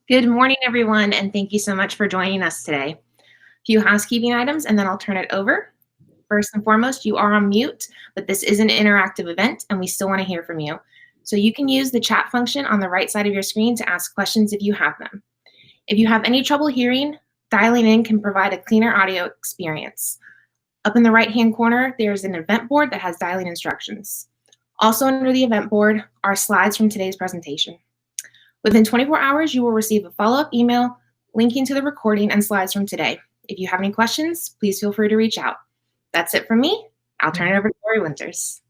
Good morning, everyone, and thank you so much for joining us today. A few housekeeping items, and then I'll turn it over. First and foremost, you are on mute, but this is an interactive event, and we still want to hear from you. So you can use the chat function on the right side of your screen to ask questions if you have them. If you have any trouble hearing, dialing in can provide a cleaner audio experience. Up in the right-hand corner, there's an event board that has dialing instructions. Also under the event board are slides from today's presentation. Within 24 hours, you will receive a follow-up email linking to the recording and slides from today. If you have any questions, please feel free to reach out. That's it from me. I'll turn it over to Lori Winters.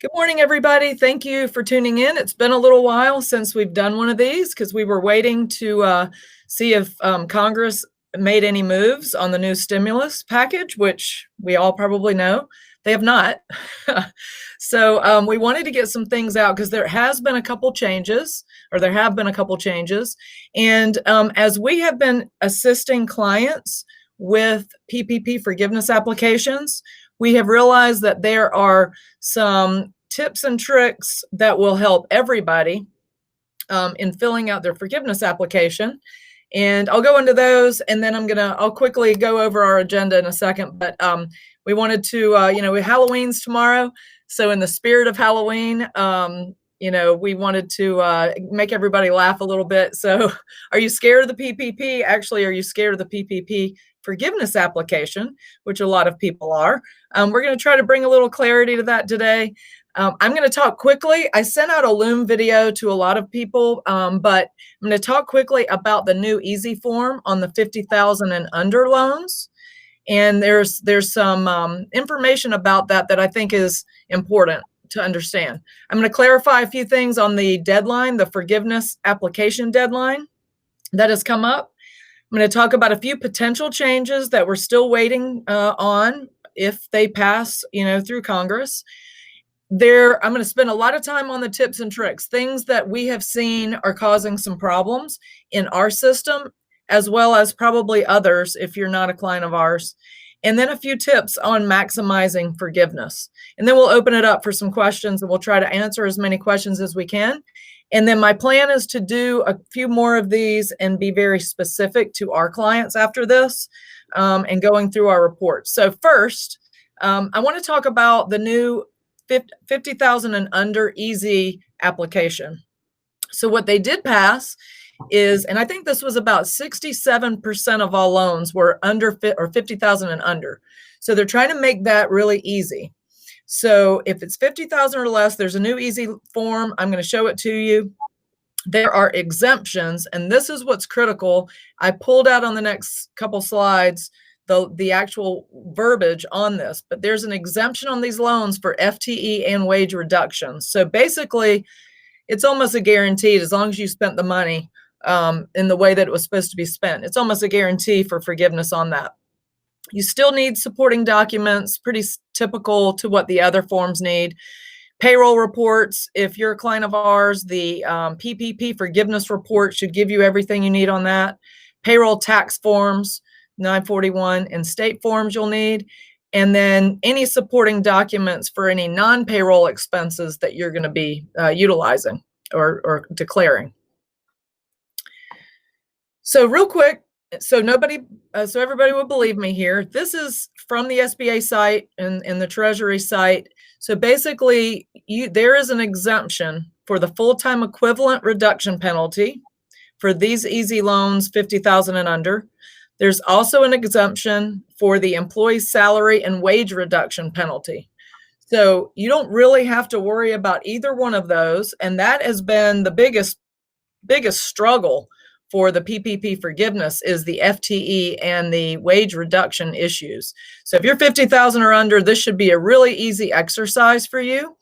Good morning, everybody. Thank you for tuning in. It's been a little while since we've done one of these because we were waiting to see if Congress made any moves on the new stimulus package, which we all probably know they have not. So we wanted to get some things out because there have been a couple changes. And as we have been assisting clients with PPP forgiveness applications, we have realized that there are some tips and tricks that will help everybody in filling out their forgiveness application. And I'll go into those, and then I'll quickly go over our agenda in a second. But we wanted to, Halloween's tomorrow. So in the spirit of Halloween, we wanted to make everybody laugh a little bit. So are you scared of the PPP? Actually, are you scared of the PPP forgiveness application, which a lot of people are? We're going to try to bring a little clarity to that today. I'm going to talk quickly. I sent out a Loom video to a lot of people, but I'm going to talk quickly about the new easy form on the 50,000 and under loans. And there's some information about that I think is important to understand. I'm going to clarify a few things on the deadline, the forgiveness application deadline that has come up. I'm going to talk about a few potential changes that we're still waiting on if they pass, through Congress. I'm going to spend a lot of time on the tips and tricks, things that we have seen are causing some problems in our system, as well as probably others if you're not a client of ours. And then a few tips on maximizing forgiveness. And then we'll open it up for some questions, and we'll try to answer as many questions as we can. And then my plan is to do a few more of these and be very specific to our clients after this and going through our reports. So first, I want to talk about the new 50,000 and under easy application. So what they did pass is, and I think this was about 67% of all loans were under 50,000 and under. So they're trying to make that really easy. So if it's 50,000 or less, there's a new easy form. I'm going to show it to you. There are exemptions, and this is what's critical. I pulled out on the next couple slides the actual verbiage on this, but there's an exemption on these loans for FTE and wage reductions. So basically, it's almost a guaranteed as long as you spent the money in the way that it was supposed to be spent. It's almost a guarantee for forgiveness on that. You still need supporting documents, pretty typical to what the other forms need. Payroll reports, if you're a client of ours, the PPP forgiveness report should give you everything you need on that. Payroll tax forms, 941, and state forms you'll need. And then any supporting documents for any non-payroll expenses that you're going to be utilizing or declaring. So real quick, so everybody will believe me here. This is from the SBA site and the Treasury site. So basically, there is an exemption for the full-time equivalent reduction penalty for these easy loans, 50,000 and under. There's also an exemption for the employee's salary and wage reduction penalty. So you don't really have to worry about either one of those. And that has been the biggest struggle for the PPP forgiveness is the FTE and the wage reduction issues. So if you're 50,000 or under, this should be a really easy exercise for you.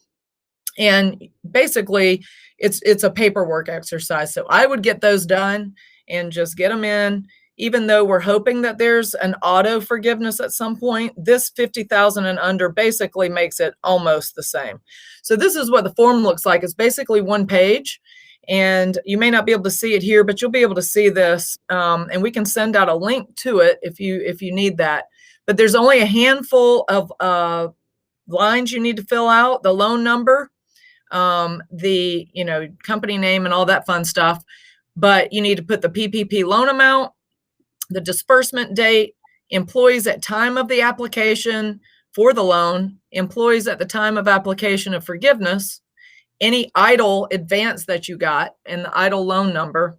And basically, it's a paperwork exercise. So I would get those done and just get them in. Even though we're hoping that there's an auto forgiveness at some point, this 50,000 and under basically makes it almost the same. So this is what the form looks like. It's basically one page, and you may not be able to see it here, but you'll be able to see this, and we can send out a link to it if you need that. But there's only a handful of lines you need to fill out: the loan number, the company name, and all that fun stuff. but you need to put the PPP loan amount, the disbursement date, employees at time of the application for the loan, employees at the time of application of forgiveness, any idle advance that you got, and the idle loan number.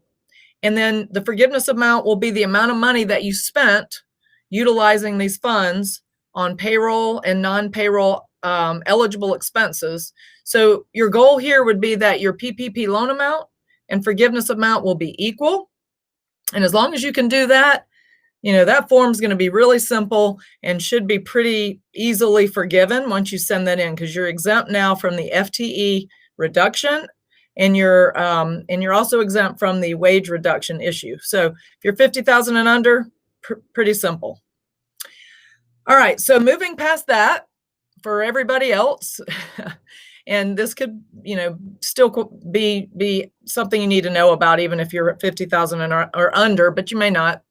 And then the forgiveness amount will be the amount of money that you spent utilizing these funds on payroll and non-payroll eligible expenses. So your goal here would be that your PPP loan amount and forgiveness amount will be equal. And as long as you can do that, that form is going to be really simple and should be pretty easily forgiven once you send that in, because you're exempt now from the FTE reduction, and you're also exempt from the wage reduction issue. So if you're 50,000 and under, pretty simple. All right, so moving past that for everybody else, and this could, still be something you need to know about, even if you're at 50,000 or under, but you may not.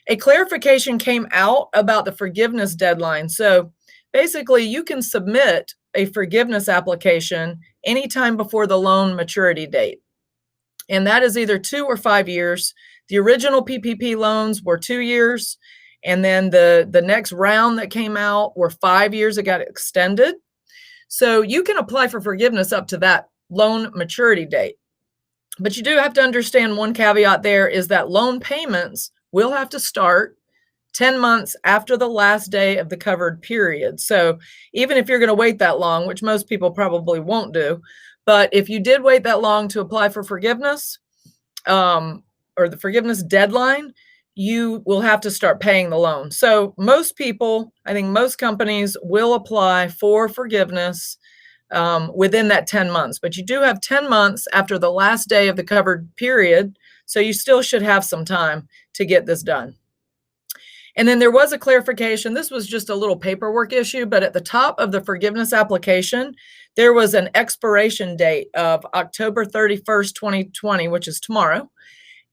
A clarification came out about the forgiveness deadline. So basically, you can submit a forgiveness application anytime before the loan maturity date. And that is either 2 or 5 years. The original PPP loans were 2 years. And then the next round that came out were 5 years. It got extended. So you can apply for forgiveness up to that loan maturity date. But you do have to understand one caveat there is that loan payments will have to start 10 months after the last day of the covered period. So even if you're going to wait that long, which most people probably won't do, but if you did wait that long to apply for forgiveness, or the forgiveness deadline, you will have to start paying the loan. So most people, I think most companies will apply for forgiveness within that 10 months, but you do have 10 months after the last day of the covered period. So you still should have some time to get this done. And then there was a clarification. This was just a little paperwork issue, but at the top of the forgiveness application, there was an expiration date of October 31st, 2020, which is tomorrow.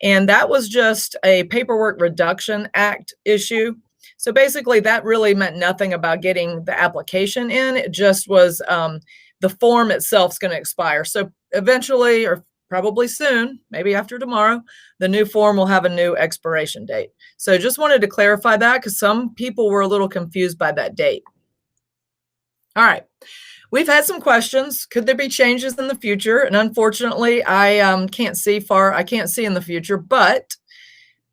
And that was just a Paperwork Reduction Act issue. So basically that really meant nothing about getting the application in. It just was the form itself is going to expire. So eventually, or probably soon, maybe after tomorrow, the new form will have a new expiration date. So just wanted to clarify that because some people were a little confused by that date. All right. We've had some questions. Could there be changes in the future? And unfortunately, I can't see in the future, but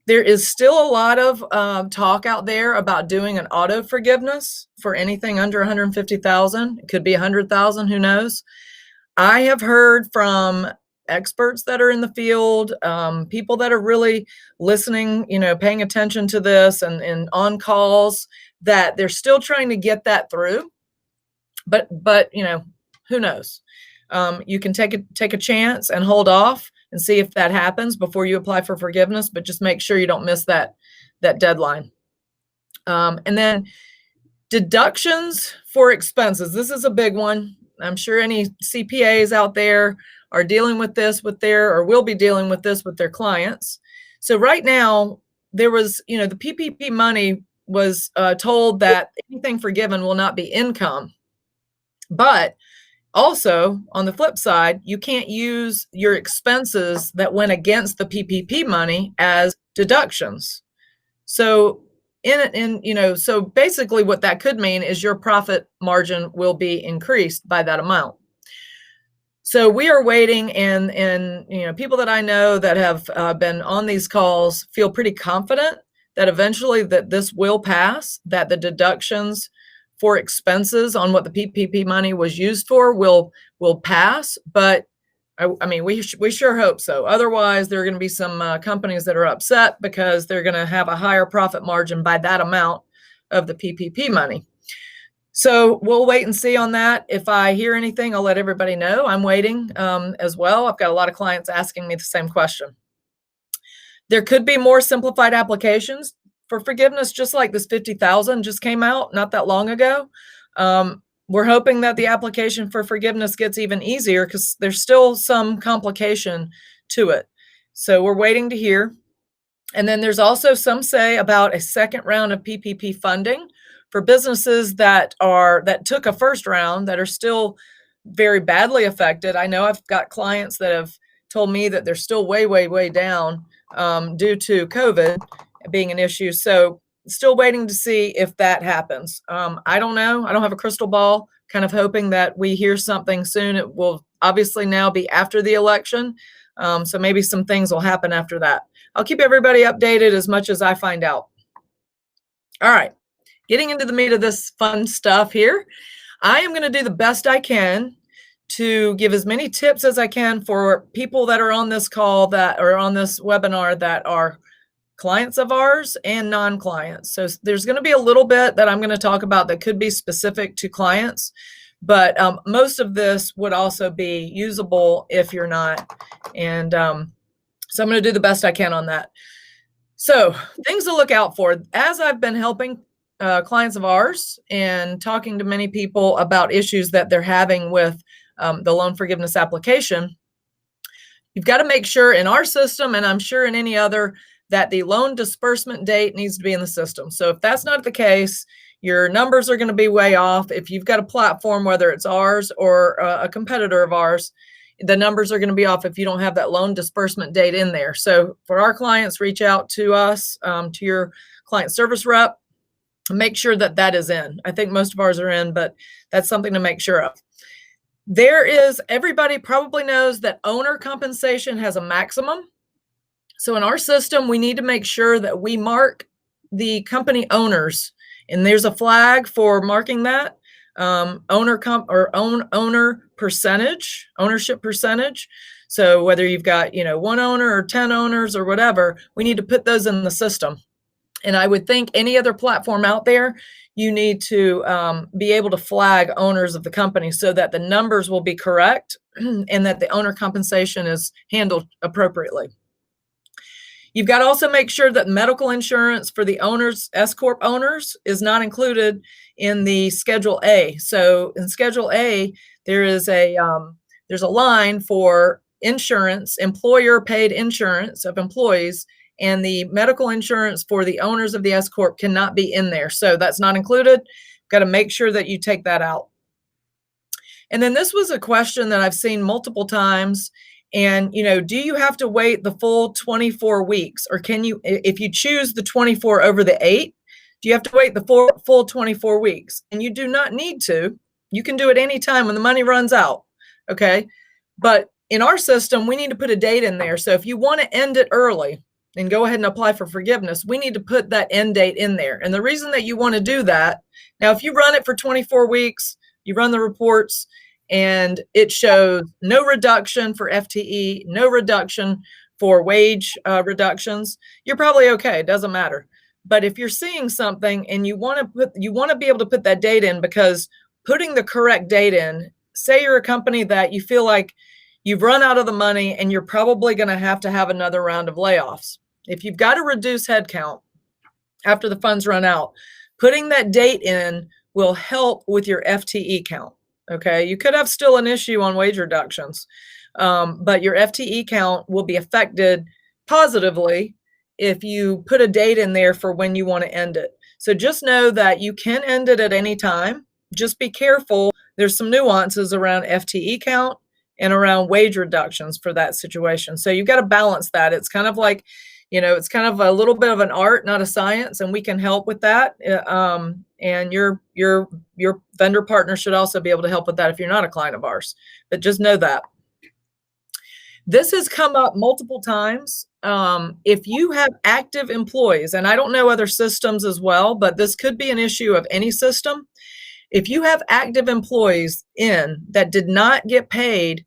there is still a lot of talk out there about doing an auto forgiveness for anything under 150,000. It could be 100,000, who knows? I have heard from experts that are in the field, people that are really listening, paying attention to this and on calls, that they're still trying to get that through. But who knows? You can take a chance and hold off and see if that happens before you apply for forgiveness, but just make sure you don't miss that deadline. And then deductions for expenses. This is a big one. I'm sure any CPAs out there are dealing with this or will be dealing with this with their clients. So right now, there was, the PPP money was told that anything forgiven will not be income. But also, on the flip side, you can't use your expenses that went against the PPP money as deductions. So so basically what that could mean is your profit margin will be increased by that amount. So we are waiting, and people that I know that have been on these calls feel pretty confident that eventually that this will pass, that the deductions for expenses on what the PPP money was used for will pass. But I mean, we sure hope so. Otherwise, there are going to be some companies that are upset because they're going to have a higher profit margin by that amount of the PPP money. So we'll wait and see on that. If I hear anything, I'll let everybody know. I'm waiting as well. I've got a lot of clients asking me the same question. There could be more simplified applications for forgiveness, just like this 50,000 just came out not that long ago. We're hoping that the application for forgiveness gets even easier because there's still some complication to it. So we're waiting to hear. And then there's also some say about a second round of PPP funding for businesses that took a first round that are still very badly affected. I know I've got clients that have told me that they're still way, way, way down due to COVID being an issue. So still waiting to see if that happens. I don't know. I don't have a crystal ball, kind of hoping that we hear something soon. It will obviously now be after the election. So maybe some things will happen after that. I'll keep everybody updated as much as I find out. All right, getting into the meat of this fun stuff here. I am going to do the best I can to give as many tips as I can for people that are on this call, that are on this webinar, that are clients of ours and non-clients. So there's going to be a little bit that I'm going to talk about that could be specific to clients, but most of this would also be usable if you're not. And so I'm going to do the best I can on that. So things to look out for. As I've been helping clients of ours and talking to many people about issues that they're having with the loan forgiveness application, you've got to make sure in our system, and I'm sure in any other, that the loan disbursement date needs to be in the system. So if that's not the case, your numbers are going to be way off. If you've got a platform, whether it's ours or a competitor of ours, the numbers are going to be off if you don't have that loan disbursement date in there. So for our clients, reach out to us, to your client service rep, make sure that that is in. I think most of ours are in, but that's something to make sure of. Everybody probably knows that owner compensation has a maximum. So in our system, we need to make sure that we mark the company owners, and there's a flag for marking that owner percentage, ownership percentage. So whether you've got, one owner or 10 owners or whatever, we need to put those in the system. And I would think any other platform out there, you need to be able to flag owners of the company so that the numbers will be correct and that the owner compensation is handled appropriately. You've got to also make sure that medical insurance for the owners, S-Corp owners, is not included in the Schedule A. So in Schedule A, there's a line for insurance, employer-paid insurance of employees, and the medical insurance for the owners of the S-Corp cannot be in there. So that's not included. Got to make sure that you take that out. And then this was a question that I've seen multiple times. And, do you have to wait the full 24 weeks, or can you, if you choose the 24 over the 8, do you have to wait the full 24 weeks? And you do not need to. You can do it anytime when the money runs out. Okay. But in our system, we need to put a date in there. So if you want to end it early and go ahead and apply for forgiveness, we need to put that end date in there. And the reason that you want to do that, now, if you run it for 24 weeks, you run the reports, and it shows no reduction for FTE, no reduction for wage reductions, you're probably okay. It doesn't matter. But if you're seeing something and you want to be able to put that date in, because putting the correct date in, say you're a company that you feel like you've run out of the money and you're probably going to have another round of layoffs. If you've got to reduce headcount after the funds run out, putting that date in will help with your FTE count. Okay, you could have still an issue on wage reductions, but your FTE count will be affected positively if you put a date in there for when you want to end it. So just know that you can end it at any time. Just be careful. There's some nuances around FTE count and around wage reductions for that situation. So you've got to balance that. It's kind of like, it's kind of a little bit of an art, not a science, and we can help with that. And your vendor partner should also be able to help with that if you're not a client of ours. But just know that. This has come up multiple times. If you have active employees, and I don't know other systems as well, but this could be an issue of any system. If you have active employees in that did not get paid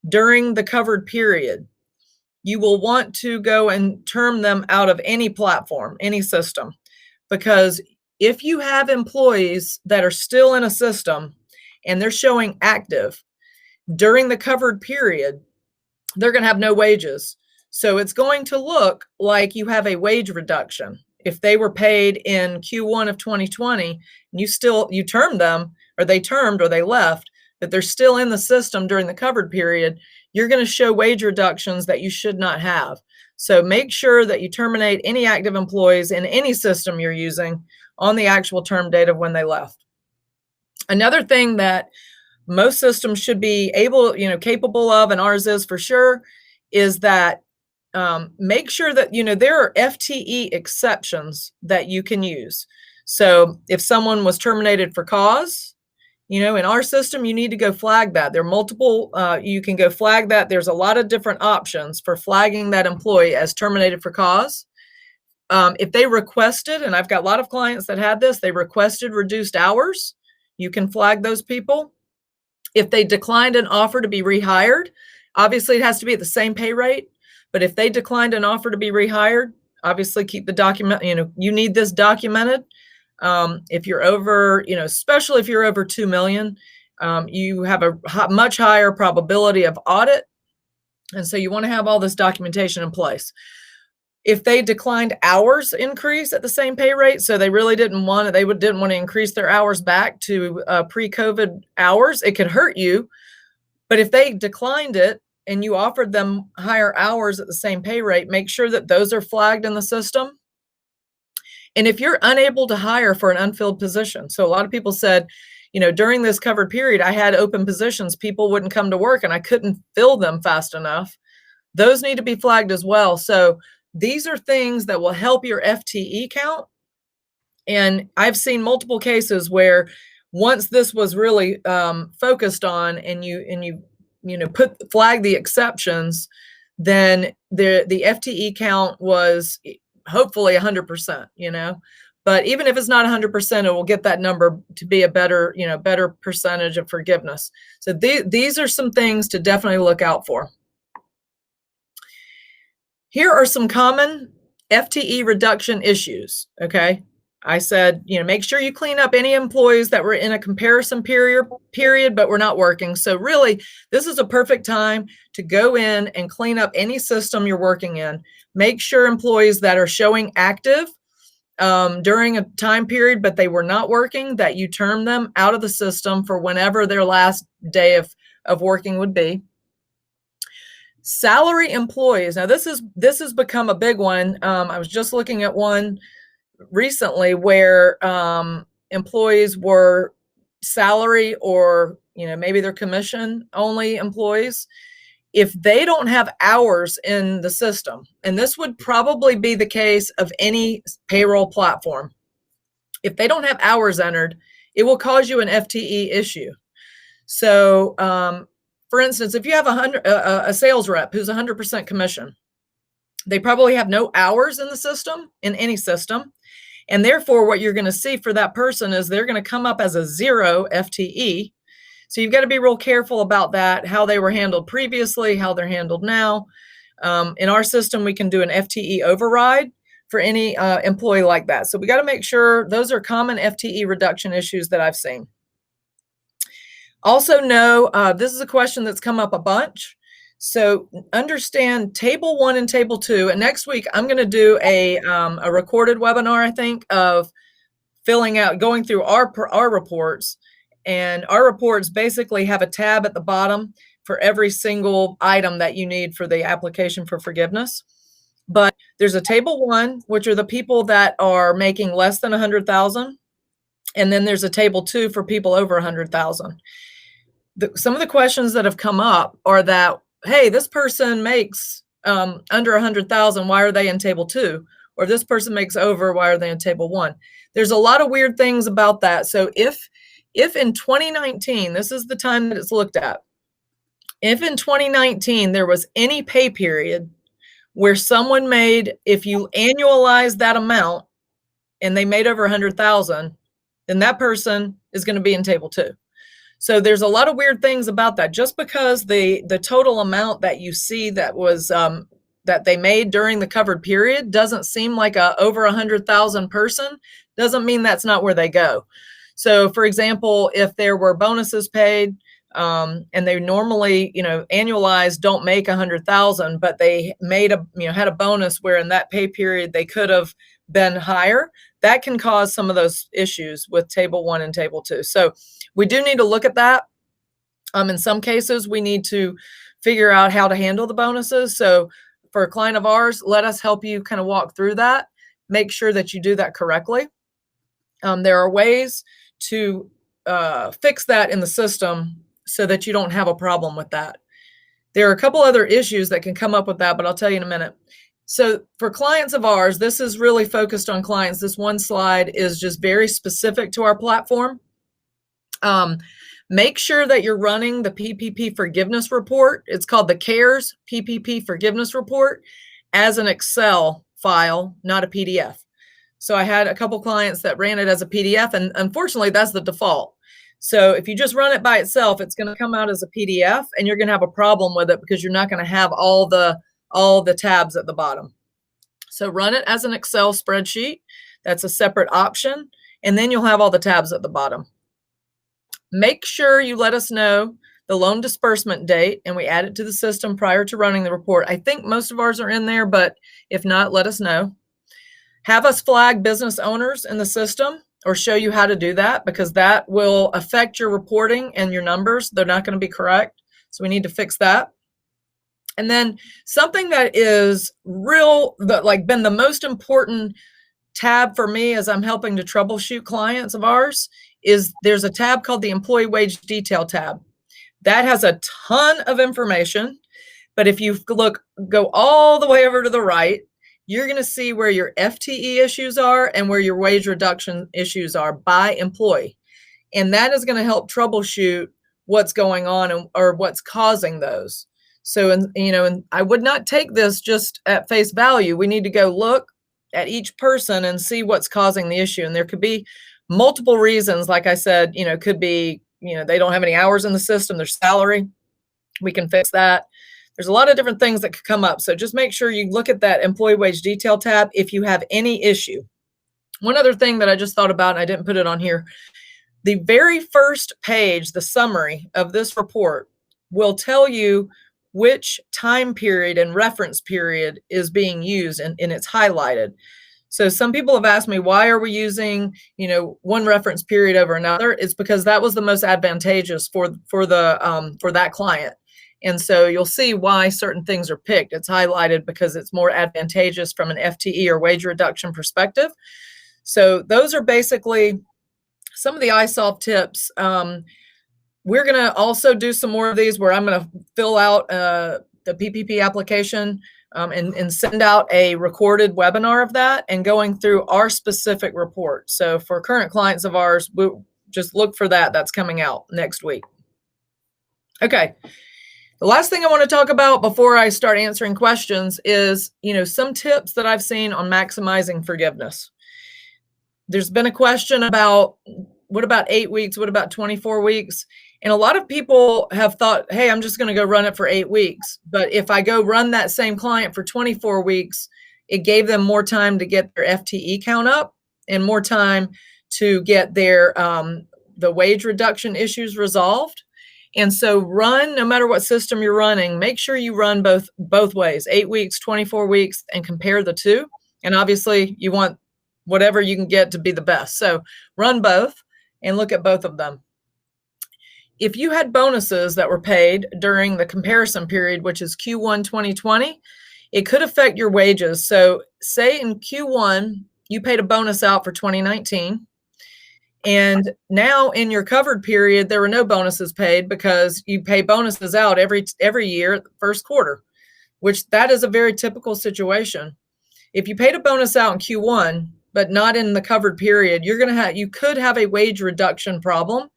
during the covered period, you will want to go and term them out of any platform, any system, because if you have employees that are still in a system and they're showing active during the covered period, they're going to have no wages. So it's going to look like you have a wage reduction. If they were paid in Q1 of 2020, and you termed them, or they termed, or they left, but they're still in the system during the covered period, you're going to show wage reductions that you should not have. So make sure that you terminate any active employees in any system you're using on the actual term date of when they left. Another thing that most systems should be capable of, and ours is for sure, is that make sure that, there are FTE exceptions that you can use. So if someone was terminated for cause, in our system, you need to go flag that. There are multiple, you can go flag that. There's a lot of different options for flagging that employee as terminated for cause. If they requested, and I've got a lot of clients that had this, they requested reduced hours, you can flag those people. If they declined an offer to be rehired, obviously it has to be at the same pay rate. But if they declined an offer to be rehired, obviously keep the document, you need this documented. If you're over, especially if you're over 2 million, you have a much higher probability of audit. And so you want to have all this documentation in place. If they declined hours increase at the same pay rate, so they really didn't want it, didn't want to increase their hours back to pre-COVID hours, it could hurt you. But if they declined it and you offered them higher hours at the same pay rate, make sure that those are flagged in the system. And if you're unable to hire for an unfilled position, so a lot of people said, during this covered period, I had open positions, people wouldn't come to work and I couldn't fill them fast enough. Those need to be flagged as well. So these are things that will help your FTE count. And I've seen multiple cases where once this was really focused on, and you flag the exceptions, then the FTE count was hopefully 100%. But even if it's not 100%, it will get that number to be a better percentage of forgiveness. So these are some things to definitely look out for. Here are some common FTE reduction issues, okay? I said, make sure you clean up any employees that were in a comparison period, but were not working. So really, this is a perfect time to go in and clean up any system you're working in. Make sure employees that are showing active during a time period, but they were not working, that you term them out of the system for whenever their last day of working would be. Salary employees. Now this has become a big one. I was just looking at one recently where employees were salary or maybe they're commission only employees. If they don't have hours in the system, and this would probably be the case of any payroll platform, if they don't have hours entered, it will cause you an FTE issue. So for instance, if you have a sales rep who's 100% commission, they probably have no hours in the system, in any system. And therefore, what you're going to see for that person is they're going to come up as a 0 FTE. So you've got to be real careful about that, how they were handled previously, how they're handled now. In our system, we can do an FTE override for any employee like that. So we got to make sure those are common FTE reduction issues that I've seen. Also know, this is a question that's come up a bunch. So understand Table 1 and Table 2. And next week, I'm going to do a recorded webinar, I think, of going through our reports. And our reports basically have a tab at the bottom for every single item that you need for the application for forgiveness. But there's a Table 1, which are the people that are making less than 100,000. And then there's a Table 2 for people over 100,000. Some of the questions that have come up are that, hey, this person makes under 100,000, why are they in Table 2? Or this person makes over, why are they in Table 1? There's a lot of weird things about that. So if in 2019, this is the time that it's looked at, if in 2019 there was any pay period where someone made, if you annualize that amount and they made over 100,000, then that person is going to be in Table 2. So there's a lot of weird things about that. Just because the total amount that you see that was that they made during the covered period doesn't seem like a over 100,000 person, doesn't mean that's not where they go. So for example, if there were bonuses paid and they normally, annualized don't make 100,000, but they made had a bonus where in that pay period they could have been higher, that can cause some of those issues with Table 1 and Table 2. So we do need to look at that. In some cases, we need to figure out how to handle the bonuses. So for a client of ours, let us help you kind of walk through that. Make sure that you do that correctly. There are ways to fix that in the system so that you don't have a problem with that. There are a couple other issues that can come up with that, but I'll tell you in a minute. So for clients of ours, this is really focused on clients. This one slide is just very specific to our platform. Make sure that you're running the PPP forgiveness report. It's called the CARES PPP forgiveness report as an Excel file, not a PDF. So I had a couple clients that ran it as a PDF, and unfortunately that's the default. So if you just run it by itself, it's going to come out as a PDF, and you're going to have a problem with it because you're not going to have all the tabs at the bottom. So run it as an Excel spreadsheet. That's a separate option, and then you'll have all the tabs at the bottom. Make sure you let us know the loan disbursement date, and we add it to the system prior to running the report. I think most of ours are in there, but if not, let us know. Have us flag business owners in the system or show you how to do that, because that will affect your reporting and your numbers. They're not going to be correct. So we need to fix that. And then something that is been the most important tab for me as I'm helping to troubleshoot clients of ours is there's a tab called the employee wage detail tab. That has a ton of information, but if you go all the way over to the right, you're going to see where your FTE issues are and where your wage reduction issues are by employee. And that is going to help troubleshoot what's going on or what's causing those. So, and I would not take this just at face value. We need to go look at each person and see what's causing the issue. And there could be multiple reasons. Like I said, could be, they don't have any hours in the system, their salary. We can fix that. There's a lot of different things that could come up. So just make sure you look at that employee wage detail tab if you have any issue. One other thing that I just thought about, and I didn't put it on here, the very first page, the summary of this report, will tell you which time period and reference period is being used, and it's highlighted. So some people have asked me, why are we using, one reference period over another? It's because that was the most advantageous for that client. And so you'll see why certain things are picked. It's highlighted because it's more advantageous from an FTE or wage reduction perspective. So those are basically some of the iSolved tips. We're going to also do some more of these where I'm going to fill out the PPP application and send out a recorded webinar of that and going through our specific report. So for current clients of ours, we'll just look for that. That's coming out next week. Okay. The last thing I want to talk about before I start answering questions is, some tips that I've seen on maximizing forgiveness. There's been a question about, what about 8 weeks? What about 24 weeks? And a lot of people have thought, hey, I'm just going to go run it for 8 weeks. But if I go run that same client for 24 weeks, it gave them more time to get their FTE count up and more time to get their the wage reduction issues resolved. And so no matter what system you're running, make sure you run both ways, 8 weeks, 24 weeks, and compare the two. And obviously you want whatever you can get to be the best. So run both and look at both of them. If you had bonuses that were paid during the comparison period, which is Q1 2020, it could affect your wages. So say in Q1, you paid a bonus out for 2019. And now in your covered period, there were no bonuses paid because you pay bonuses out every year at the first quarter, which that is a very typical situation. If you paid a bonus out in Q1, but not in the covered period, you could have a wage reduction problem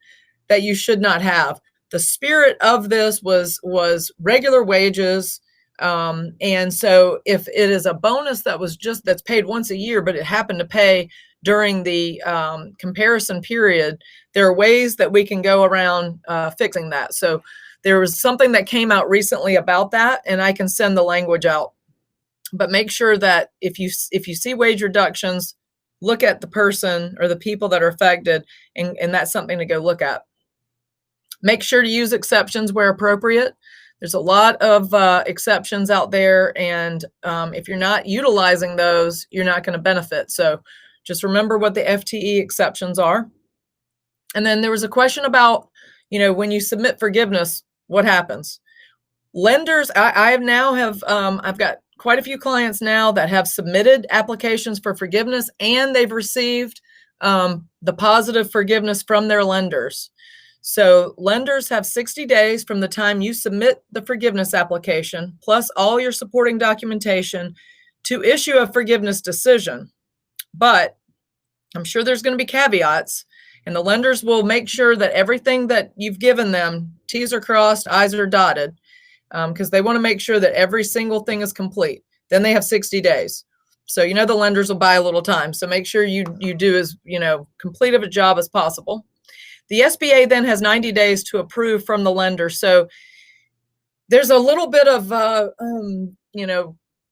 that you should not have. The spirit of this was regular wages. And so if it is a bonus that's paid once a year, but it happened to pay during the comparison period, there are ways that we can go around fixing that. So there was something that came out recently about that, and I can send the language out. But make sure that if you see wage reductions, look at the person or the people that are affected, and that's something to go look at. Make sure to use exceptions where appropriate. There's a lot of exceptions out there, and if you're not utilizing those, you're not going to benefit. So just remember what the FTE exceptions are. And then there was a question about, when you submit forgiveness, what happens? Lenders, I've got quite a few clients now that have submitted applications for forgiveness, and they've received the positive forgiveness from their lenders. So lenders have 60 days from the time you submit the forgiveness application, plus all your supporting documentation, to issue a forgiveness decision. But I'm sure there's going to be caveats, and the lenders will make sure that everything that you've given them, T's are crossed, I's are dotted, because they want to make sure that every single thing is complete. Then they have 60 days. So, the lenders will buy a little time. So make sure you do as, complete of a job as possible. The SBA then has 90 days to approve from the lender. So there's a little bit of,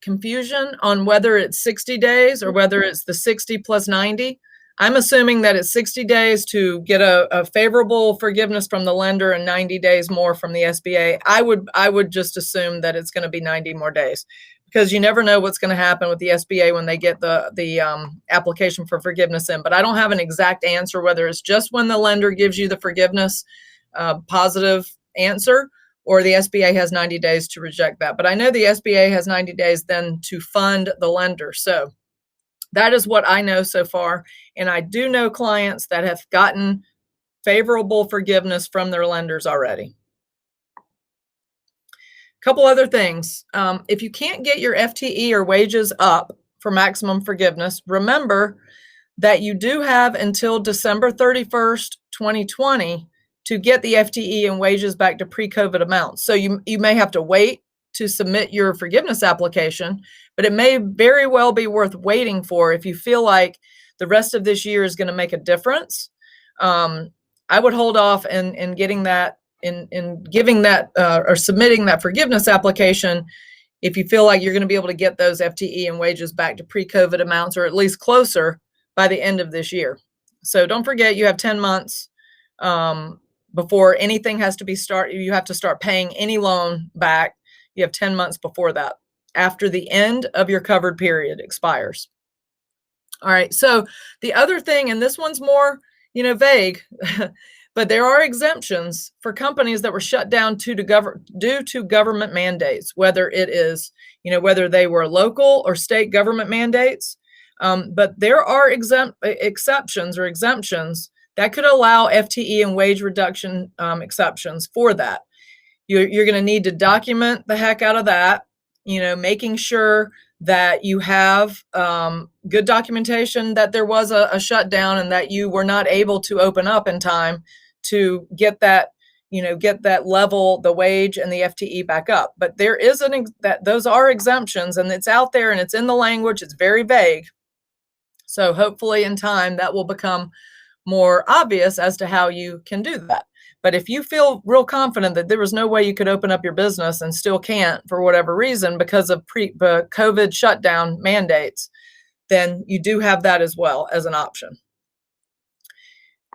confusion on whether it's 60 days or whether it's the 60 plus 90. I'm assuming that it's 60 days to get a favorable forgiveness from the lender and 90 days more from the SBA. I would just assume that it's going to be 90 more days, because you never know what's going to happen with the SBA when they get the application for forgiveness in. But I don't have an exact answer whether it's just when the lender gives you the forgiveness positive answer, or the SBA has 90 days to reject that. But I know the SBA has 90 days then to fund the lender. So that is what I know so far. And I do know clients that have gotten favorable forgiveness from their lenders already. A couple other things. If you can't get your FTE or wages up for maximum forgiveness, remember that you do have until December 31st, 2020 to get the FTE and wages back to pre-COVID amounts. So you may have to wait to submit your forgiveness application, but it may very well be worth waiting for if you feel like the rest of this year is going to make a difference. I would hold off in getting that, in giving that or submitting that forgiveness application if you feel like you're going to be able to get those FTE and wages back to pre-COVID amounts, or at least closer, by the end of this year. So don't forget, you have 10 months before anything has to be you have to start paying any loan back. You have 10 months before that, after the end of your covered period expires. All right. So the other thing, and this one's more, vague, but there are exemptions for companies that were shut down due to government mandates, whether it is, whether they were local or state government mandates. But there are exceptions or exemptions that could allow FTE and wage reduction exceptions for that. You're going to need to document the heck out of that, making sure that you have good documentation that there was a shutdown and that you were not able to open up in time to get that, get that level, the wage and the FTE back up. But there is those are exemptions, and it's out there and it's in the language. It's very vague. So hopefully in time that will become more obvious as to how you can do that. But if you feel real confident that there was no way you could open up your business and still can't for whatever reason because of COVID shutdown mandates, then you do have that as well as an option.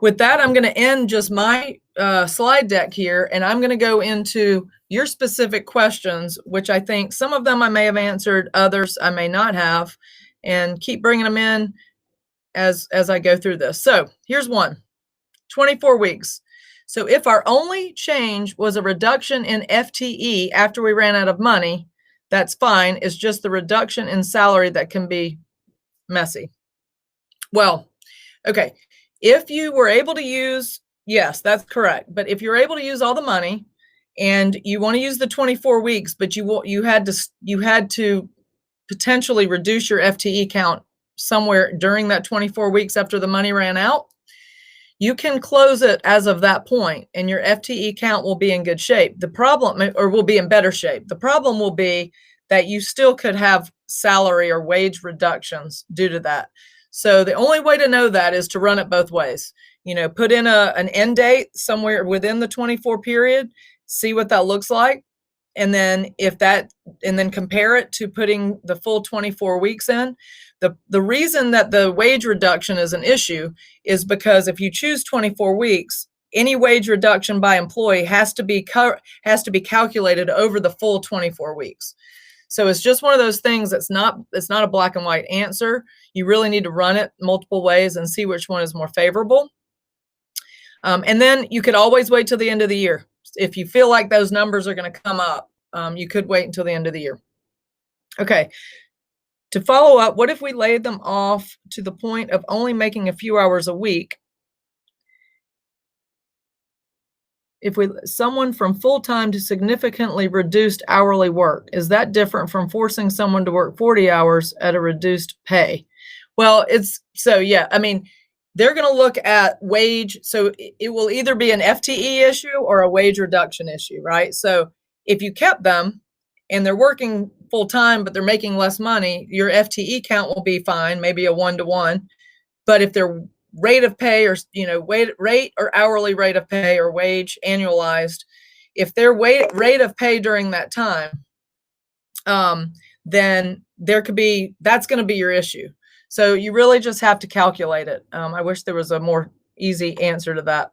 With that, I'm going to end just my slide deck here, and I'm going to go into your specific questions, which I think some of them I may have answered, others I may not have, and keep bringing them in as I go through this. So here's one, 24 weeks. So if our only change was a reduction in FTE after we ran out of money, that's fine. It's just the reduction in salary that can be messy. Well, okay. If you were able to use, yes, that's correct. But if you're able to use all the money and you want to use the 24 weeks, but you had to potentially reduce your FTE count somewhere during that 24 weeks after the money ran out, you can close it as of that point and your FTE count will be in good shape. The problem, or will be in better shape. The problem will be that you still could have salary or wage reductions due to that. So the only way to know that is to run it both ways. Put in an end date somewhere within the 24 period, see what that looks like. And then compare it to putting the full 24 weeks in. The reason that the wage reduction is an issue is because if you choose 24 weeks, any wage reduction by employee has to be calculated over the full 24 weeks. So it's just one of those things it's not a black and white answer. You really need to run it multiple ways and see which one is more favorable. And then you could always wait till the end of the year. If you feel like those numbers are going to come up, you could wait until the end of the year. Okay. To follow up, what if we laid them off to the point of only making a few hours a week? someone from full-time to significantly reduced hourly work, is that different from forcing someone to work 40 hours at a reduced pay? Well, yeah, I mean, they're going to look at wage. So it will either be an FTE issue or a wage reduction issue, right? So if you kept them and they're working full time, but they're making less money, your FTE count will be fine, maybe a 1-to-1. But if their rate of pay or, rate or hourly rate of pay or wage annualized, if their rate of pay during that time, then that's going to be your issue. So you really just have to calculate it. I wish there was a more easy answer to that.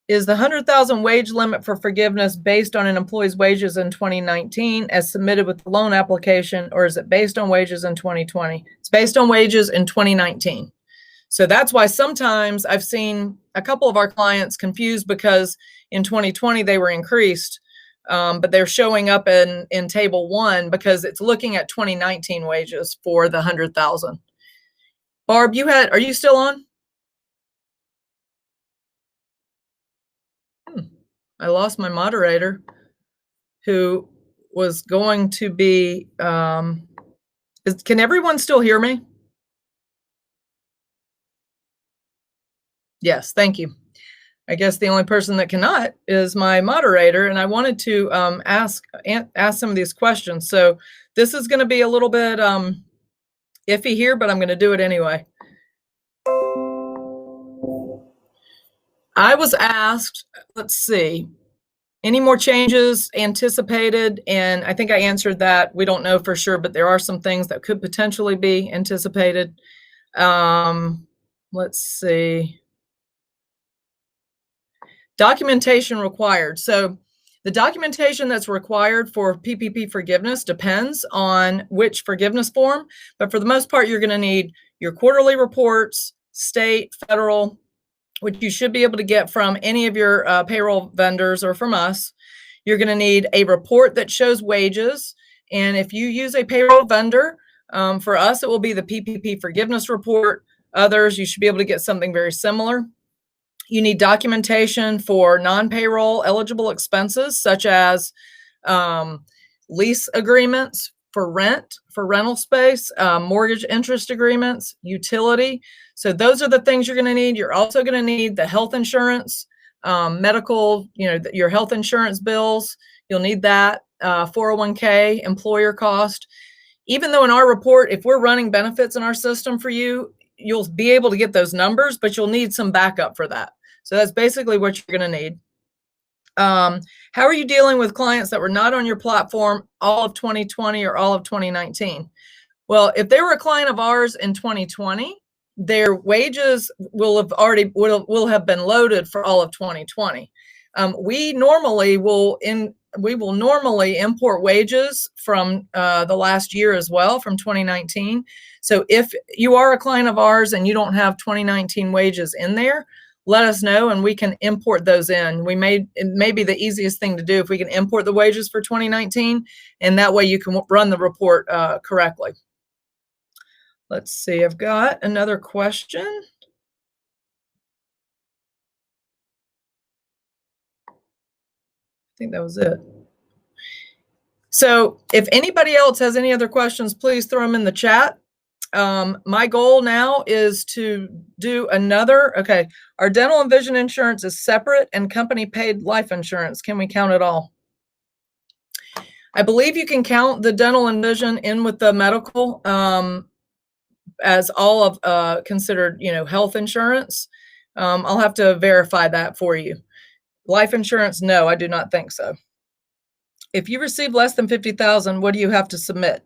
Is the 100,000 wage limit for forgiveness based on an employee's wages in 2019 as submitted with the loan application, or is it based on wages in 2020? It's based on wages in 2019. So that's why sometimes I've seen a couple of our clients confused because in 2020 they were increased, but they're showing up in table 1 because it's looking at 2019 wages for the 100,000. Barb, are you still on? I lost my moderator who was going to be, can everyone still hear me? Yes, thank you. I guess the only person that cannot is my moderator, and I wanted to ask some of these questions. So this is going to be a little bit iffy here, but I'm going to do it anyway. I was asked, let's see, any more changes anticipated? And I think I answered that. We don't know for sure, but there are some things that could potentially be anticipated. Let's see. Documentation required. So the documentation that's required for PPP forgiveness depends on which forgiveness form, but for the most part, you're going to need your quarterly reports, state, federal, which you should be able to get from any of your payroll vendors or from us. You're going to need a report that shows wages. And if you use a payroll vendor, for us, it will be the PPP forgiveness report. Others, you should be able to get something very similar. You need documentation for non-payroll eligible expenses, such as lease agreements for rental space, mortgage interest agreements, utility. So those are the things you're going to need. You're also going to need the health insurance, medical, your health insurance bills. You'll need that, 401k, employer cost. Even though in our report, if we're running benefits in our system for you, you'll be able to get those numbers, but you'll need some backup for that. So that's basically what you're going to need. How are you dealing with clients that were not on your platform all of 2020 or all of 2019? Well, if they were a client of ours in 2020, their wages will have been loaded for all of 2020. We will normally import wages from the last year as well, from 2019. So if you are a client of ours and you don't have 2019 wages in there, let us know and we can import those in. It may be the easiest thing to do if we can import the wages for 2019, and that way you can run the report correctly. Let's see, I've got another question. I think that was it. So if anybody else has any other questions, please throw them in the chat. My goal now is to do okay, our dental and vision insurance is separate and company paid life insurance. Can we count it all? I believe you can count the dental and vision in with the medical as all of considered, health insurance. I'll have to verify that for you. Life insurance, no, I do not think so. If you receive less than 50,000, what do you have to submit?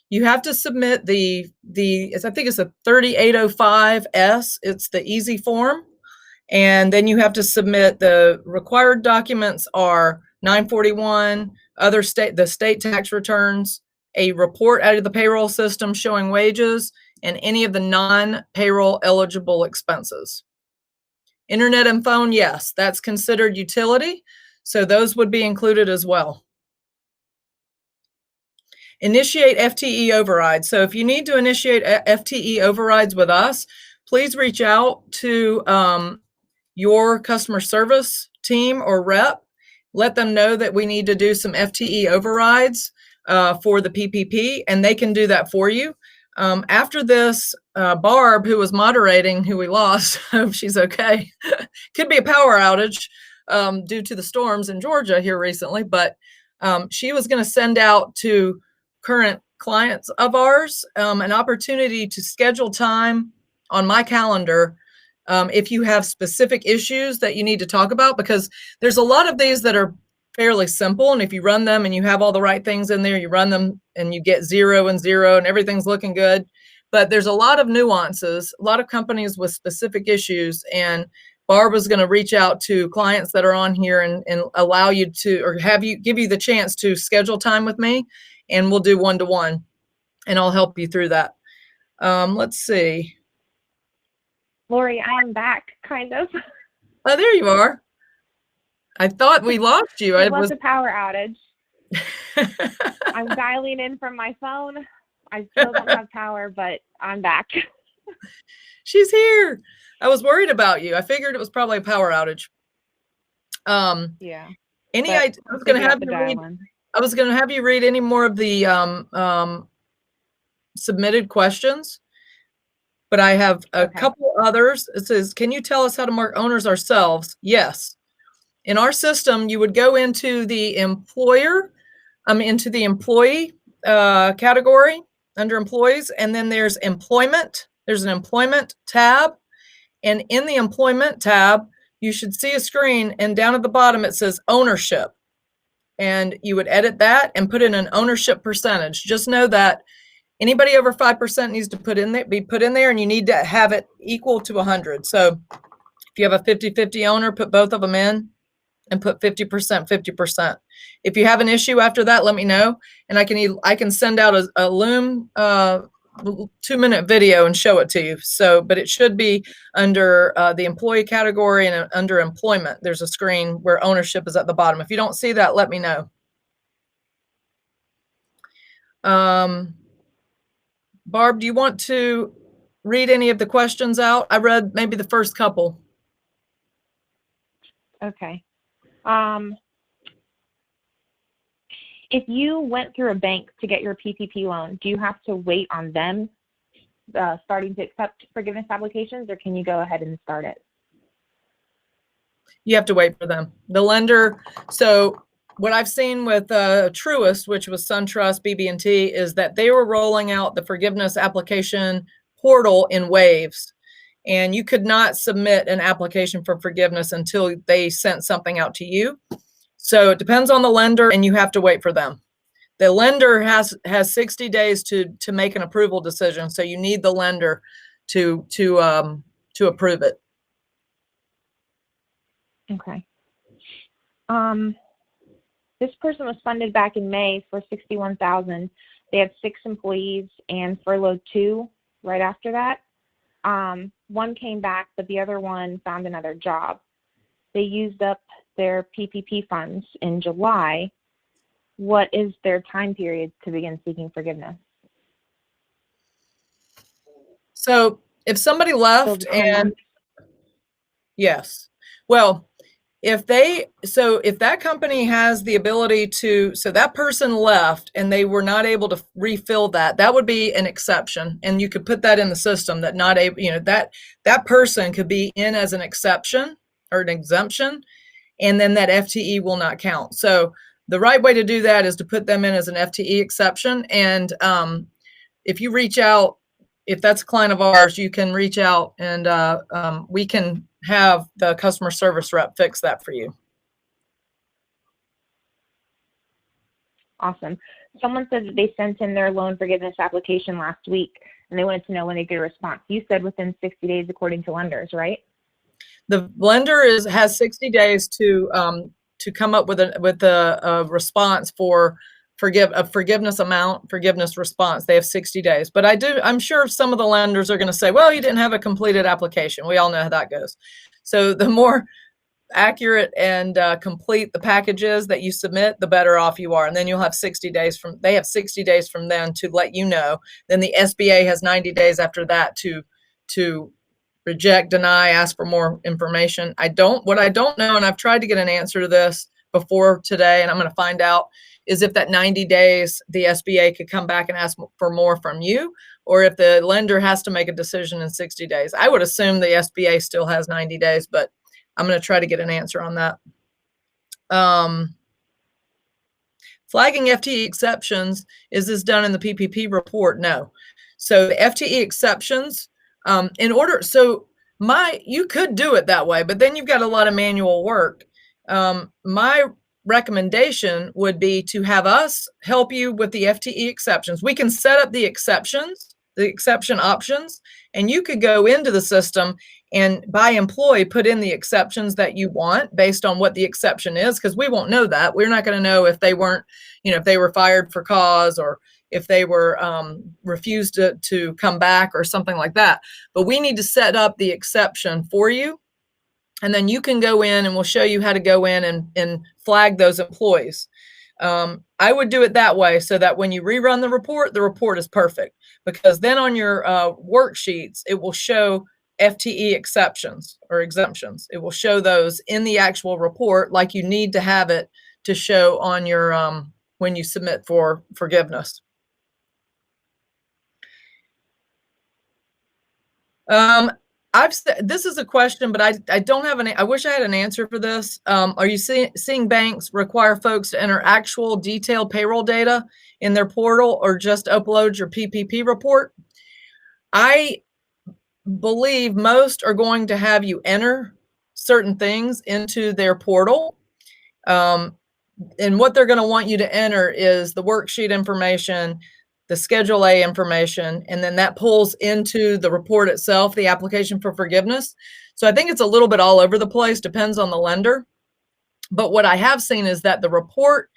You have to submit I think it's a 3805S. It's the easy form. And then you have to submit the required documents are 941, the state tax returns, a report out of the payroll system showing wages, and any of the non-payroll eligible expenses. Internet and phone, yes, that's considered utility. So those would be included as well. Initiate FTE overrides. So if you need to initiate FTE overrides with us, please reach out to your customer service team or rep. Let them know that we need to do some FTE overrides for the PPP, and they can do that for you. After this, Barb, who was moderating, who we lost, hope she's okay. Could be a power outage due to the storms in Georgia here recently, but she was going to send out to current clients of ours an opportunity to schedule time on my calendar if you have specific issues that you need to talk about, because there's a lot of these that are fairly simple. And if you run them and you have all the right things in there, you run them and you get 0 and 0 and everything's looking good. But there's a lot of nuances, a lot of companies with specific issues. And Barb is going to reach out to clients that are on here and allow you to, or give you the chance to schedule time with me, and we'll do one-to-one, and I'll help you through that. Let's see. Lori, I am back, kind of. Oh, there you are. I thought we lost you. It was a power outage. I'm dialing in from my phone. I still don't have power, but I'm back. She's here. I was worried about you. I figured it was probably a power outage. Yeah. I was going to have you read any more of the submitted questions, but I have a couple others. It says, can you tell us how to mark owners ourselves? Yes. In our system, you would go into the employer, into the employee category under employees, and then there's employment. There's an employment tab. And in the employment tab, you should see a screen, and down at the bottom, it says ownership. And you would edit that and put in an ownership percentage. Just know that anybody over 5% needs to be put in there, and you need to have it equal to 100. So if you have a 50-50 owner, put both of them in and put 50%, 50%. If you have an issue after that, let me know, and I can send out a Loom 2-minute video and show it to you. So, but it should be under the employee category, and under employment, there's a screen where ownership is at the bottom. If you don't see that, let me know. Barb, do you want to read any of the questions out? I read maybe the first couple. Okay. If you went through a bank to get your PPP loan, do you have to wait on them starting to accept forgiveness applications, or can you go ahead and start it? You have to wait for them. The lender, so what I've seen with Truist, which was SunTrust, BB&T, is that they were rolling out the forgiveness application portal in waves. And you could not submit an application for forgiveness until they sent something out to you. So it depends on the lender, and you have to wait for them. The lender has 60 days to make an approval decision. So you need the lender to approve it. Okay. This person was funded back in May for $61,000. They had 6 employees and furloughed 2 right after that. One came back, but the other one found another job. They used up their PPP funds in July. What is their time period to begin seeking forgiveness? So if somebody left and yes, well, if that company has the ability to, so that person left and they were not able to refill that would be an exception. And you could put that in the system that not able, that person could be in as an exception or an exemption, and then that FTE will not count. So the right way to do that is to put them in as an FTE exception. And if you reach out, if that's a client of ours, you can reach out and we can have the customer service rep fix that for you. Awesome. Someone said that they sent in their loan forgiveness application last week, and they wanted to know when they get a response. You said within 60 days, according to lenders, right? The lender has 60 days to come up with a response for forgiveness amount, forgiveness response. They have 60 days. But I'm sure some of the lenders are going to say, well, you didn't have a completed application. We all know how that goes. So the more accurate and complete the packages that you submit, the better off you are. And then you'll have 60 days they have 60 days from then to let you know. Then the SBA has 90 days after that to reject, deny, ask for more information. What I don't know, and I've tried to get an answer to this before today, and I'm going to find out, is if that 90 days, the SBA could come back and ask for more from you, or if the lender has to make a decision in 60 days. I would assume the SBA still has 90 days, but I'm going to try to get an answer on that. Flagging FTE exceptions, is this done in the PPP report? No. So the FTE exceptions, you could do it that way, but then you've got a lot of manual work. My recommendation would be to have us help you with the FTE exceptions. We can set up the exceptions, the exception options, and you could go into the system and by employee put in the exceptions that you want based on what the exception is, because we won't know that. We're not going to know if they weren't, if they were fired for cause, or if they were refused to come back or something like that. But we need to set up the exception for you. And then you can go in and we'll show you how to go in and flag those employees. I would do it that way so that when you rerun the report is perfect, because then on your worksheets, it will show FTE exceptions or exemptions. It will show those in the actual report like you need to have it to show on your when you submit for forgiveness. This is a question, but I don't have I wish I had an answer for this. Are you seeing banks require folks to enter actual detailed payroll data in their portal, or just upload your PPP report? I believe most are going to have you enter certain things into their portal. And what they're going to want you to enter is the worksheet information, the Schedule A information, and then that pulls into the report itself, the application for forgiveness. So I think it's a little bit all over the place, depends on the lender. But what I have seen is that the report,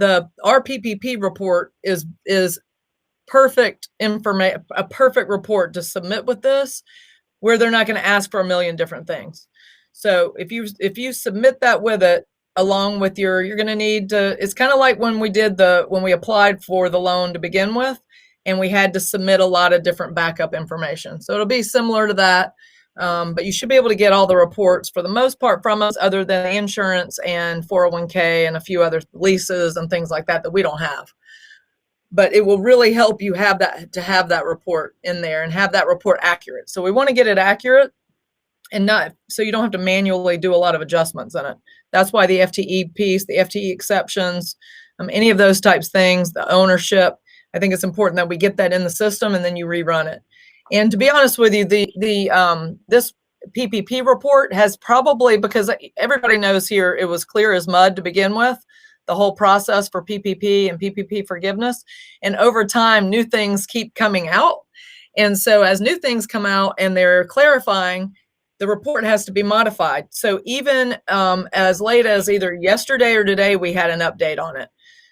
our PPP report is perfect information, a perfect report to submit with this, where they're not going to ask for a million different things. So if you submit that with it, along with you're going to need to, it's kind of like when we applied for the loan to begin with, and we had to submit a lot of different backup information. So it'll be similar to that. But you should be able to get all the reports for the most part from us, other than the insurance and 401k and a few other leases and things like that we don't have. But it will really help you have that report in there and have that report accurate. So we want to get it accurate, and not so you don't have to manually do a lot of adjustments in it. That's why the FTE piece, the FTE exceptions, any of those types of things, the ownership, I think it's important that we get that in the system and then you rerun it. And to be honest with you, this PPP report has probably, because everybody knows here, it was clear as mud to begin with, the whole process for PPP and PPP forgiveness. And over time, new things keep coming out. And so as new things come out and they're clarifying, the report has to be modified. So even as late as either yesterday or today, we had an update on it.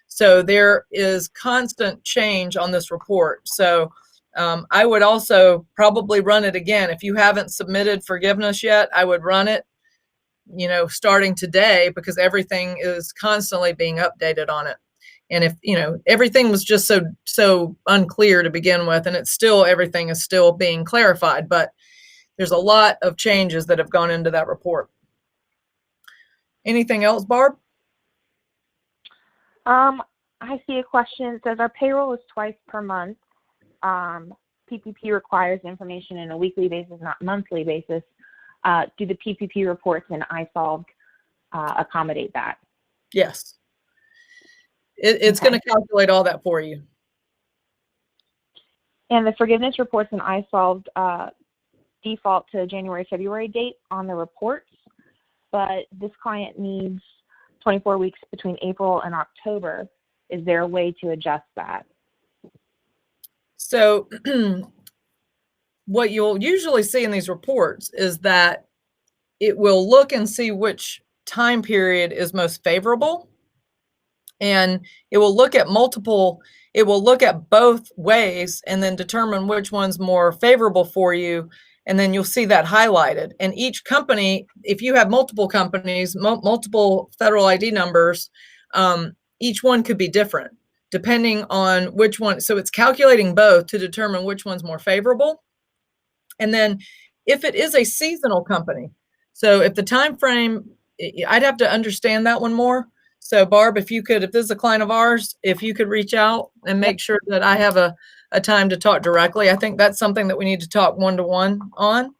So there is constant change on this report. So I would also probably run it again. If you haven't submitted forgiveness yet, I would run it, starting today, because everything is constantly being updated on it. And if, everything was just so unclear to begin with, and everything is still being clarified, but there's a lot of changes that have gone into that report. Anything else, Barb? I see a question. It says our payroll is twice per month. PPP requires information on a weekly basis, not monthly basis. Do the PPP reports in iSolved accommodate that? Yes. It's going to calculate all that for you. And the forgiveness reports in iSolved default to January, February date on the reports, but this client needs 24 weeks between April and October. Is there a way to adjust that? So what you'll usually see in these reports is that it will look and see which time period is most favorable, and it will look at both ways and then determine which one's more favorable for you. And then you'll see that highlighted. And each company, if you have multiple companies, multiple federal ID numbers, each one could be different depending on which one. So it's calculating both to determine which one's more favorable. And then if it is a seasonal company. So if the time frame, I'd have to understand that one more. So Barb, if this is a client of ours, if you could reach out and make sure that I have a time to talk directly. I think that's something that we need to talk one-to-one on.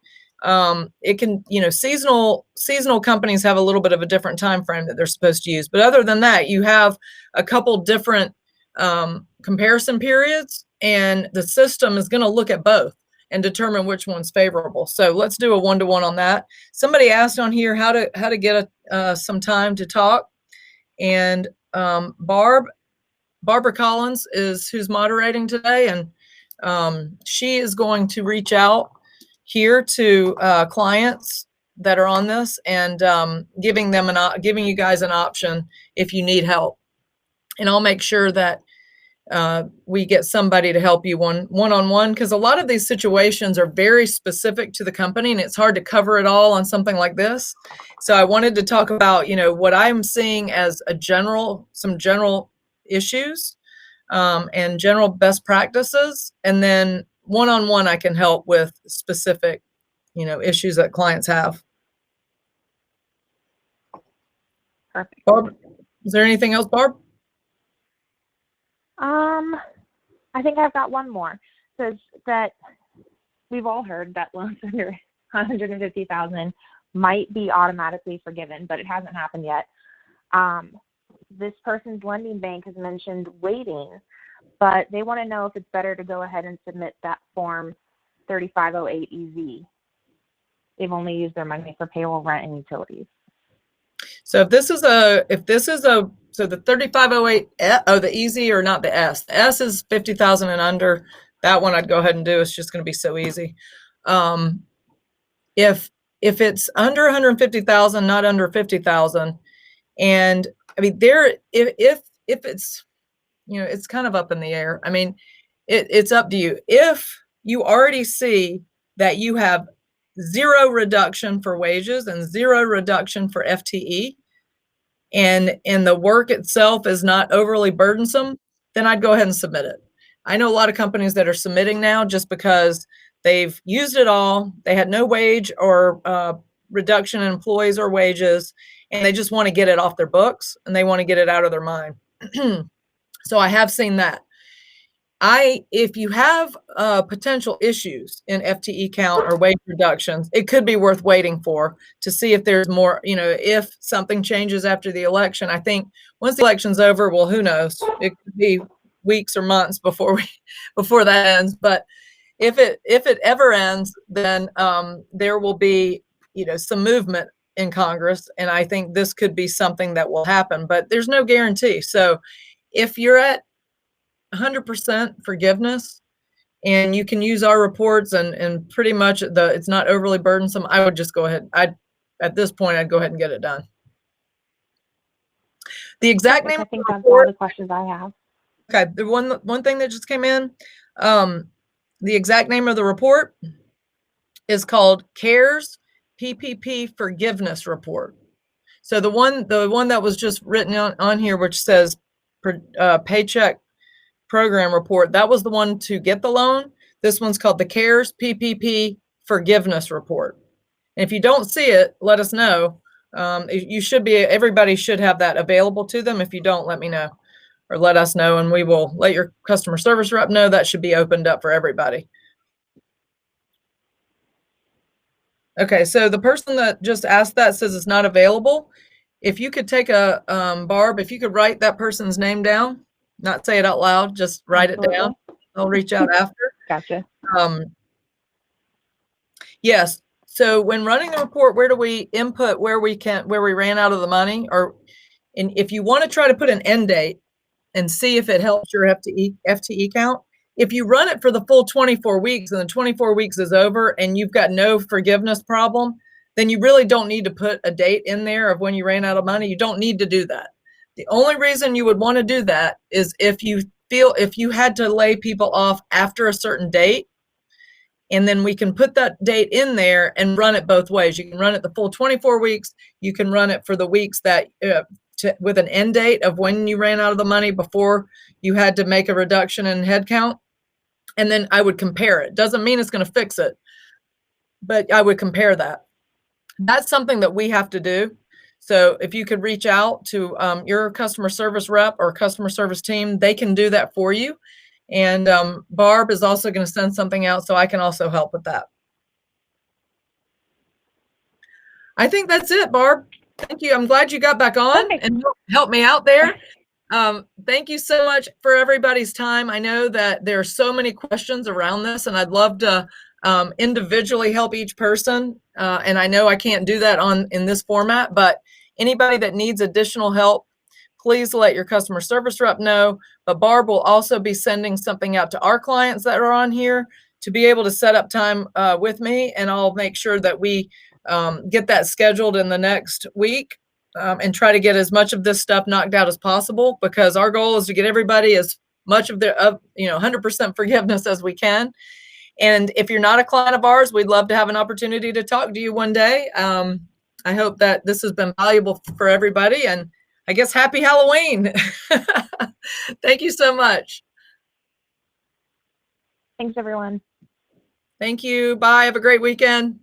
It can, seasonal companies have a little bit of a different time frame that they're supposed to use. But other than that, you have a couple different comparison periods, and the system is going to look at both and determine which one's favorable. So let's do a one-to-one on that. Somebody asked on here how to get some time to talk, and Barbara Collins is who's moderating today, and she is going to reach out here to clients that are on this, and giving you guys an option if you need help. And I'll make sure that we get somebody to help you one-on-one, because a lot of these situations are very specific to the company, and it's hard to cover it all on something like this. So I wanted to talk about, what I'm seeing as some general issues and general best practices, and then one-on-one I can help with specific, issues that clients have. Perfect. Barb, is there anything else, Barb? I think I've got one more. Says that we've all heard that loans under 150,000 might be automatically forgiven, but it hasn't happened yet. This person's lending bank has mentioned waiting, but they want to know if it's better to go ahead and submit that form 3508 EZ. They've only used their money for payroll, rent, and utilities. So so the 3508, the easy or not the S. The S is 50,000 and under. That one I'd go ahead and do. It's just going to be so easy. If it's under 150,000, not under 50,000, and I mean if it's, it's kind of up in the air. I mean, it's up to you. If you already see that you have 0 reduction for wages and 0 reduction for FTE, and the work itself is not overly burdensome, then I'd go ahead and submit it. I know a lot of companies that are submitting now just because they've used it all. They had no wage or reduction in employees or wages, and they just want to get it off their books and they want to get it out of their mind. So I have seen that. If you have potential issues in FTE count or wage reductions, it could be worth waiting for to see if there's more, if something changes after the election. I think once the election's over, well, who knows? It could be weeks or months before that ends. But if it ever ends, then there will be, some movement in Congress. And I think this could be something that will happen, but there's no guarantee. So if you're at 100% forgiveness and you can use our reports and pretty much it's not overly burdensome, I would just go ahead. At this point, I'd go ahead and get it done. The exact name. I think that's all the questions I have. Okay. The one thing that just came in, the exact name of the report is called CARES PPP Forgiveness Report. So the one that was just written on here, which says paycheck program report, that was the one to get the loan. This one's called the CARES PPP Forgiveness Report. And if you don't see it, let us know. Everybody should have that available to them. If you don't, let me know or let us know, and we will let your customer service rep know. That should be opened up for everybody. Okay, so the person that just asked that says it's not available. If you could take Barb, if you could write that person's name down, not say it out loud, just write Absolutely. It down. I'll reach out after. Gotcha. Yes. So when running the report, where do we input where we ran out of the money? And if you want to try to put an end date and see if it helps your FTE count, if you run it for the full 24 weeks and the 24 weeks is over and you've got no forgiveness problem, then you really don't need to put a date in there of when you ran out of money. You don't need to do that. The only reason you would want to do that is if you had to lay people off after a certain date, and then we can put that date in there and run it both ways. You can run it the full 24 weeks. You can run it for the weeks that with an end date of when you ran out of the money before you had to make a reduction in headcount. And then I would compare it. Doesn't mean it's going to fix it, but I would compare that. That's something that we have to do. So if you could reach out to your customer service rep or customer service team, they can do that for you. And Barb is also going to send something out so I can also help with that. I think that's it, Barb. Thank you. I'm glad you got back on and helped me out there. Thank you so much for everybody's time. I know that there are so many questions around this, and I'd love to individually help each person. And I know I can't do that in this format, but anybody that needs additional help, please let your customer service rep know. But Barb will also be sending something out to our clients that are on here to be able to set up time with me, and I'll make sure that we get that scheduled in the next week and try to get as much of this stuff knocked out as possible, because our goal is to get everybody as much of their 100% forgiveness as we can. And if you're not a client of ours, we'd love to have an opportunity to talk to you one day. I hope that this has been valuable for everybody, and I guess happy Halloween. Thank you so much. Thanks, everyone. Thank you. Bye. Have a great weekend.